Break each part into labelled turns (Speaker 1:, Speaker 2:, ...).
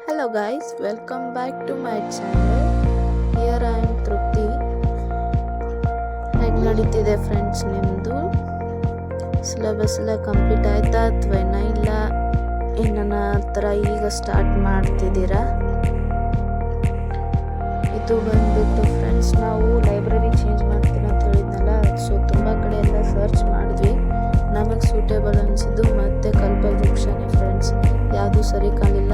Speaker 1: Hello guys, welcome back to my channel. Here I am Trupti. ಹೇಗೆ ನಡೀತಿದೆ friends ನಿಮ್ಮದು syllabus ಎಲ್ಲ complete ಆಯ್ತಾ ಅಥವಾ ಇನ್ನೂ ಇಲ್ಲ ಏನನ್ನ ಥರ ಈಗ ಸ್ಟಾರ್ಟ್ ಮಾಡ್ತಿದ್ದೀರಾ? ಇದು ಬಂದ್ಬಿಟ್ಟು ಫ್ರೆಂಡ್ಸ್ ನಾವು ಲೈಬ್ರರಿ ಚೇಂಜ್ ಮಾಡ್ತೀನಿ ಅಂತ ಹೇಳಿದ್ನಲ್ಲ, ಸೊ ತುಂಬ ಕಡೆ ಎಲ್ಲ ಸರ್ಚ್ ಮಾಡಿದ್ವಿ. ನಮಗೆ ಸೂಟೇಬಲ್ ಅನಿಸಿದ್ದು ಮತ್ತೆ ಕಲ್ಪವೃಕ್ಷನೇ ಫ್ರೆಂಡ್ಸ್. ಯಾವುದೂ ಸರಿ ಕಾಲಿಲ್ಲ.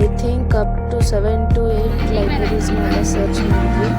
Speaker 1: I think up to 7 to 8 libraries ಮೇಲೆ ಸರ್ಚ್ ಮಾಡಿದ್ವಿ.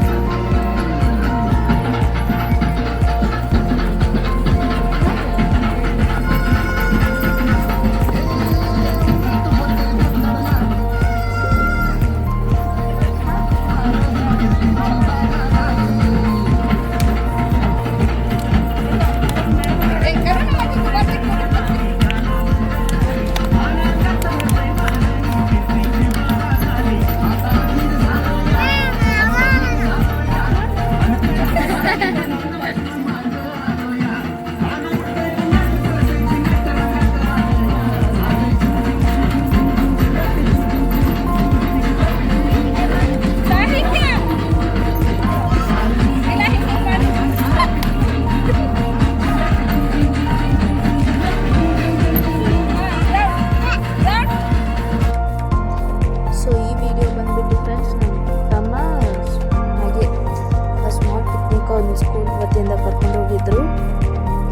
Speaker 1: ಸ್ಕೂಲ್ ವತಿಯಿಂದ ಕರ್ಕೊಂಡು ಹೋಗಿದ್ರು.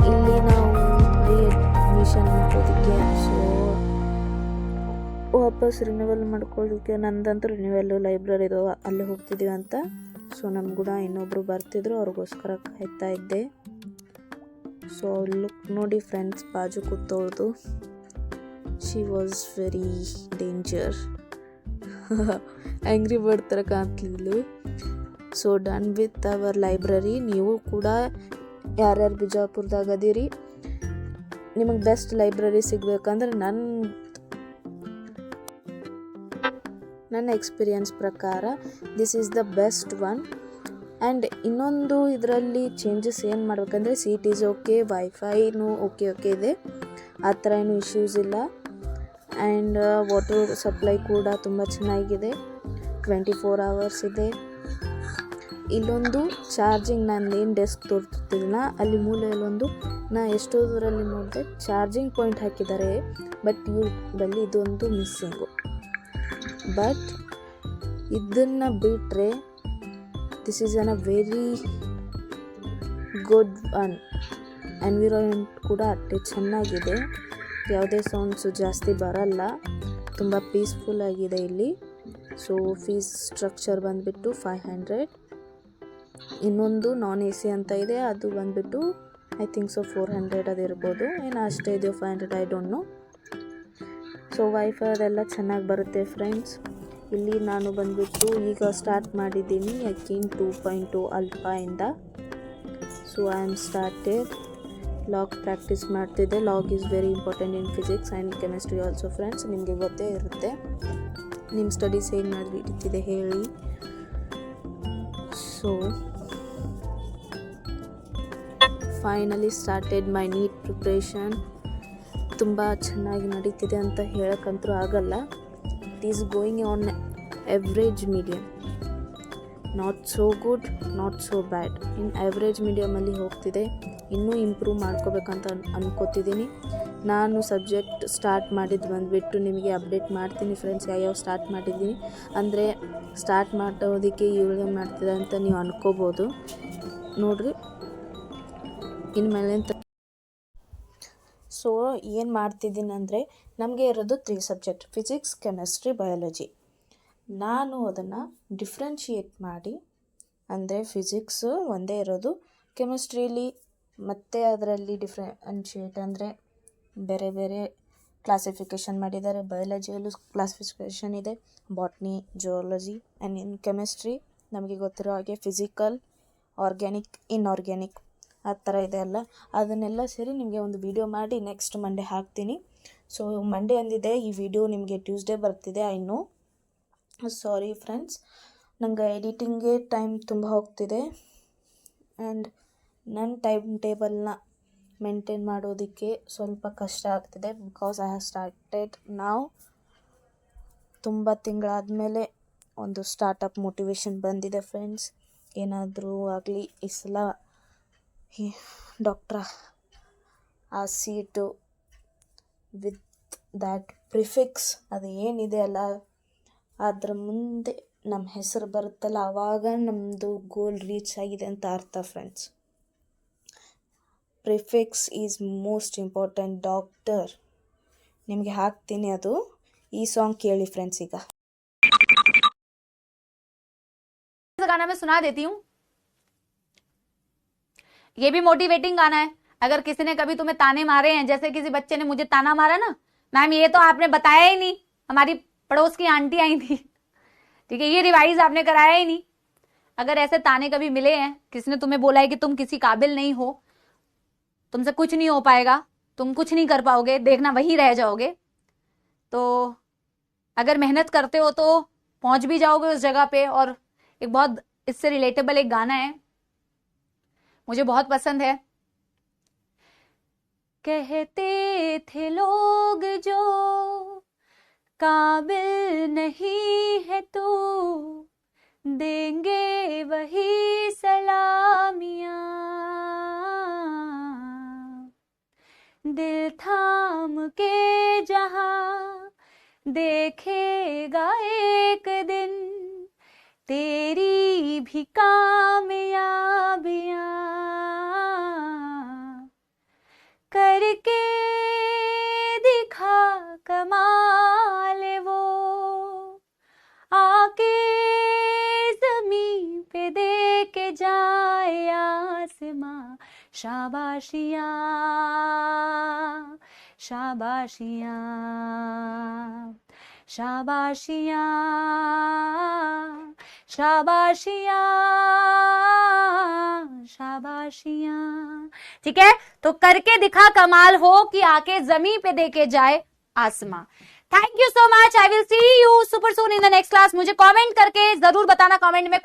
Speaker 1: ಇಲ್ಲಿ ನಾವು ರೀಅಡ್ಮಿಷನ್ ಮಾಡೋದಕ್ಕೆ, ಸೊ ವಾಪಸ್ ರಿನ್ಯೂವಲ್ ಮಾಡ್ಕೊಳ್ಳೋದಕ್ಕೆ, ನಂದಂತೂ ರಿನ್ಯೂವಲ್ ಲೈಬ್ರರಿದು ಅಲ್ಲೇ ಹೋಗ್ತಿದ್ದೀವಿ ಅಂತ. ಸೊ ನಮ್ಮ ಕೂಡ ಇನ್ನೊಬ್ಬರು ಬರ್ತಿದ್ರು, ಅವ್ರಿಗೋಸ್ಕರ ಕಾಯ್ತಾ ಇದ್ದೆ. ಸೊ ಲುಕ್ ನೋಡಿ ಫ್ರೆಂಡ್ಸ್, ಬಾಜು ಕೂತೋಳ್ದು she was very danger. Angry bird ಥರ ಕಾಣ್ತಿದ್ಲು. So done with our library. ನೀವು ಕೂಡ ಯಾರ್ಯಾರು ಬಿಜಾಪುರದಾಗ ಅದೀರಿ, ನಿಮಗೆ ಬೆಸ್ಟ್ ಲೈಬ್ರರಿ ಸಿಗಬೇಕಂದ್ರೆ ನನ್ನ ಎಕ್ಸ್ಪೀರಿಯನ್ಸ್ ಪ್ರಕಾರ this is the best one. And ಇನ್ನೊಂದು ಇದರಲ್ಲಿ ಚೇಂಜಸ್ ಏನು ಮಾಡ್ಬೇಕಂದ್ರೆ, ಸೀಟ್ ಈಸ್ ಓಕೆ, ವೈಫೈನೂ ಓಕೆ ಇದೆ, ಆ ಥರ ಏನೂ ಇಶ್ಯೂಸ್ ಇಲ್ಲ. ಆ್ಯಂಡ್ ವಾಟರ್ ಸಪ್ಲೈ ಕೂಡ ತುಂಬ ಚೆನ್ನಾಗಿದೆ, 24 hours ಇದೆ. ಇಲ್ಲೊಂದು ಚಾರ್ಜಿಂಗ್, ನಾನು ಏನು ಡೆಸ್ಕ್ ತೋರಿಸ್ತಿದ್ದೀನ ಅಲ್ಲಿ ಮೂಲೆಯಲ್ಲೊಂದು ನಾ ಎಷ್ಟೋದರಲ್ಲಿ ನೋಡಿದೆ ಚಾರ್ಜಿಂಗ್ ಪಾಯಿಂಟ್ ಹಾಕಿದ್ದಾರೆ, ಬಟ್ ಇವ್ರಲ್ಲಿ ಇದೊಂದು ಮಿಸ್ಸಿಂಗು. ಬಟ್ ಇದನ್ನು ಬಿಟ್ಟರೆ this is an a very good one. Environment ಕೂಡ ಅಷ್ಟೇ ಚೆನ್ನಾಗಿದೆ, ಯಾವುದೇ ಸೌಂಡ್ಸು ಜಾಸ್ತಿ ಬರಲ್ಲ, ತುಂಬ ಪೀಸ್ಫುಲ್ ಆಗಿದೆ ಇಲ್ಲಿ. ಸೊ ಫೀಸ್ ಸ್ಟ್ರಕ್ಚರ್ ಬಂದುಬಿಟ್ಟು 500. ಇನ್ನೊಂದು ನಾನ್ AC ಅಂತ ಇದೆ, ಅದು ಬಂದುಬಿಟ್ಟು ಐ ಥಿಂಕ್ ಸೊ 400 ಅದು ಇರ್ಬೋದು, ಏನು ಅಷ್ಟೇ ಇದೆಯೋ 500, I don't know. So wifi ಅದೆಲ್ಲ ಚೆನ್ನಾಗಿ ಬರುತ್ತೆ ಫ್ರೆಂಡ್ಸ್. ಇಲ್ಲಿ ನಾನು ಬಂದುಬಿಟ್ಟು ಈಗ ಸ್ಟಾರ್ಟ್ ಮಾಡಿದ್ದೀನಿ ಅಕಿನ್ 2.2 ಅಲ್ಫಾಯಿಂದ. So I am started log practice ಮಾಡ್ತಿದ್ದೆ. Log is very important in physics and chemistry also friends. ನಿಮಗೆ ಗೊತ್ತೇ ಇರುತ್ತೆ. ನಿಮ್ಮ ಸ್ಟಡೀಸ್ ಹೇಗೆ ನಡೆದಿದೆ ಹೇಳಿ. So finally started my NEET preparation. ತುಂಬ ಚೆನ್ನಾಗಿ ನಡೀತಿದೆ ಅಂತ ಹೇಳೋಕ್ಕಂತೂ ಆಗಲ್ಲ. It is going on average medium, not so good, not so bad, in average ಮೀಡಿಯಮಲ್ಲಿ ಹೋಗ್ತಿದೆ. ಇನ್ನೂ ಇಂಪ್ರೂವ್ ಮಾಡ್ಕೋಬೇಕಂತ ಅನ್ಕೋತಿದ್ದೀನಿ. ನಾನು ಸಬ್ಜೆಕ್ಟ್ ಸ್ಟಾರ್ಟ್ ಮಾಡಿದ್ದು ಬಂದುಬಿಟ್ಟು ನಿಮಗೆ ಅಪ್ಡೇಟ್ ಮಾಡ್ತೀನಿ ಫ್ರೆಂಡ್ಸ್, ಯಾವ್ಯಾವ ಸ್ಟಾರ್ಟ್ ಮಾಡಿದ್ದೀನಿ. ಅಂದರೆ ಸ್ಟಾರ್ಟ್ ಮಾಡೋದಕ್ಕೆ ಇವಳೇ ಮಾಡ್ತಿದೆ ಅಂತ ನೀವು ಅನ್ಕೋಬೋದು. ನೋಡಿರಿ ಇನ್ಮೇಲೆ ಅಂತ. ಸೊ ಏನು ಮಾಡ್ತಿದ್ದೀನಿ ಅಂದರೆ, ನಮಗೆ ಇರೋದು 3 ಸಬ್ಜೆಕ್ಟ್, ಫಿಸಿಕ್ಸ್, ಕೆಮಿಸ್ಟ್ರಿ, ಬಯಾಲಜಿ. ನಾನು ಅದನ್ನು ಡಿಫ್ರೆನ್ಷಿಯೇಟ್ ಮಾಡಿ, ಅಂದರೆ ಫಿಸಿಕ್ಸು ಒಂದೇ ಇರೋದು, ಕೆಮಿಸ್ಟ್ರೀಲಿ ಮತ್ತು ಅದರಲ್ಲಿ ಡಿಫ್ರೆನ್ಷಿಯೇಟ್ ಅಂದರೆ ಬೇರೆ ಬೇರೆ ಕ್ಲಾಸಿಫಿಕೇಷನ್ ಮಾಡಿದ್ದಾರೆ. ಬಯಾಲಜಿಯಲ್ಲೂ ಕ್ಲಾಸಿಫಿಕೇಷನ್ ಇದೆ, botany, geology. And in chemistry ನಮಗೆ ಗೊತ್ತಿರೋ ಹಾಗೆ ಫಿಸಿಕಲ್, ಆರ್ಗ್ಯಾನಿಕ್, ಇನ್ಆರ್ಗ್ಯಾನಿಕ್ ಆ ಥರ ಇದೆ ಅಲ್ಲ. ಅದನ್ನೆಲ್ಲ ಸೇರಿ ನಿಮಗೆ ಒಂದು ವಿಡಿಯೋ ಮಾಡಿ ನೆಕ್ಸ್ಟ್ ಮಂಡೇ ಹಾಕ್ತೀನಿ. ಸೊ ಮಂಡೇ ಅಂದಿದೆ, ಈ ವಿಡಿಯೋ ನಿಮಗೆ ಟ್ಯೂಸ್ಡೇ ಬರ್ತಿದೆ. ಐ ನೋ, ಸಾರಿ ಫ್ರೆಂಡ್ಸ್, ನಂಗೆ ಎಡಿಟಿಂಗ್ಗೆ ಟೈಮ್ ತುಂಬ ಹೋಗ್ತಿದೆ. ಆ್ಯಂಡ್ ನನ್ನ ಟೈಮ್ ಟೇಬಲ್ನ ಮೇಂಟೈನ್ ಮಾಡೋದಕ್ಕೆ ಸ್ವಲ್ಪ ಕಷ್ಟ ಆಗ್ತಿದೆ, ಬಿಕಾಸ್ ಐ ಹ್ಯಾವ್ ಸ್ಟಾರ್ಟೆಡ್ ನಾವ್ ತುಂಬ ತಿಂಗಳಾದಮೇಲೆ ಒಂದು ಸ್ಟಾರ್ಟಪ್ ಮೋಟಿವೇಶನ್ ಬಂದಿದೆ ಫ್ರೆಂಡ್ಸ್. ಏನಾದರೂ ಆಗಲಿ ಈ ಸಲ ಡಾಕ್ಟ್ರ ಆ ಸೀಟು ವಿತ್ ದ್ಯಾಟ್ ಪ್ರಿಫಿಕ್ಸ್ ಅದು ಏನಿದೆ ಅಲ್ಲ ಅದ್ರ ಮುಂದೆ ನಮ್ಮ ಹೆಸರು ಬರುತ್ತಲ್ಲ ಆವಾಗ ನಮ್ಮದು ಗೋಲ್ ರೀಚ್ ಆಗಿದೆ ಅಂತ ಅರ್ಥ friends. Prefix is most important. Doctor ನಿಮಗೆ ಹಾಕ್ತೀನಿ, ಅದು ಈ ಸಾಂಗ್ ಕೇಳಿ ಫ್ರೆಂಡ್ಸ್. ಈಗ
Speaker 2: गाना मैं सुना देती हूँ, ये भी मोटिवेटिंग गाना है. अगर किसी ने कभी तुम्हें ताने मारे हैं, जैसे किसी बच्चे ने मुझे ताना मारा ना, मैम ये तो आपने बताया ही नहीं, हमारी पड़ोस की आंटी आई थी, ठीक है, ये रिवाइज आपने कराया ही नहीं. अगर ऐसे ताने कभी मिले हैं, किसी ने तुम्हें बोला है कि तुम किसी काबिल नहीं हो, तुमसे कुछ नहीं हो पाएगा, तुम कुछ नहीं कर पाओगे, देखना वहीं रह जाओगे, तो अगर मेहनत करते हो तो पहुंच भी जाओगे उस जगह पे. और एक बहुत इससे रिलेटेबल एक गाना है, मुझे बहुत पसंद है. कहते थे लोग जो काबिल नहीं है तू, देंगे वही सलामियां, दिल थाम के जहां देखेगा एक दिन तेरी भी कामयाबियां, करके दिखा कमाल वो, आके ज़मीं पे दे के जाए आसमां शाबाशियां, शाबाशियां, शाबाशियां, शाबाशियां, शाबाशियां. ठीक है, तो करके दिखा कमाल हो कि आके जमीन पे देके जाए आसमां. Thank you so much. I will see you super soon in the next class. मुझे कमेंट करके जरूर बताना, कमेंट में